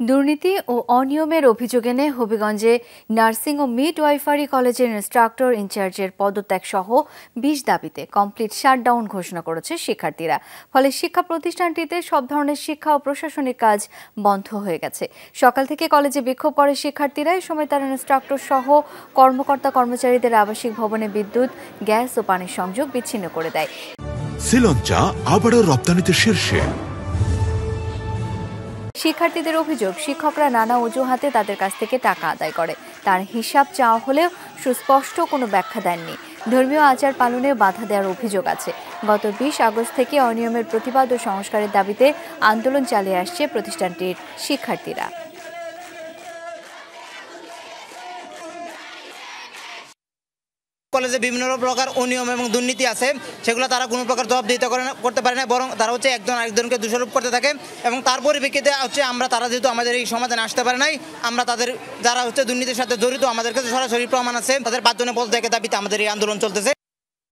দুর্নীতি ও অনিয়মের অভিযোগ এনে হবিগঞ্জে নার্সিং ও মিডওয়াইফারি কলেজের ইনস্ট্রাক্টর ইনচার্জের পদত্যাগ সহ ২০ দাবিতে কমপ্লিট শাটডাউন ঘোষণা করেছে শিক্ষার্থীরা। ফলে শিক্ষা প্রতিষ্ঠানটিতে সব ধরনের শিক্ষা ও প্রশাসনিক কাজ বন্ধ হয়ে গেছে। সকাল থেকে কলেজে বিক্ষোভ করে শিক্ষার্থীরা। এই সময় তারা ইনস্ট্রাক্টর সহ কর্মকর্তা কর্মচারীদের আবাসিক ভবনে বিদ্যুৎ, গ্যাস ও পানির সংযোগ বিচ্ছিন্ন করে দেয়। শ্রীলঙ্কা আবারও রপ্তানিতে শীর্ষে। শিক্ষার্থীদের অভিযোগ, শিক্ষকরা নানা অজুহাতে তাদের কাছ থেকে টাকা আদায় করে। তার হিসাব চাওয়া হলেও সুস্পষ্ট কোনো ব্যাখ্যা দেননি। ধর্মীয় আচার পালনে বাধা দেওয়ার অভিযোগ আছে। গত ২০ আগস্ট থেকে অনিয়মের প্রতিবাদ ও সংস্কারের দাবিতে আন্দোলন চালিয়ে আসছে প্রতিষ্ঠানটির শিক্ষার্থীরা। কলেজে বিভিন্ন প্রকার অনিয়ম এবং দুর্নীতি আছে, সেগুলো তারা কোনো প্রকার জবাবদিহিতা করতে পারে না, বরং তারা একজন আরেকজনকে দোষারোপ করতে থাকে। এবং তার পরিপ্রেক্ষিতে আমরা তারা যেহেতু আমাদের এই সমাধানে আসতে পারে নাই, আমরা তাদের যারা দুর্নীতির সাথে জড়িত, আমাদের কাছে সরাসরি প্রমাণ আছে, তাদের ৫ জনের পদত্যাগের দাবিতে আমাদের এই আন্দোলন চলতেছে।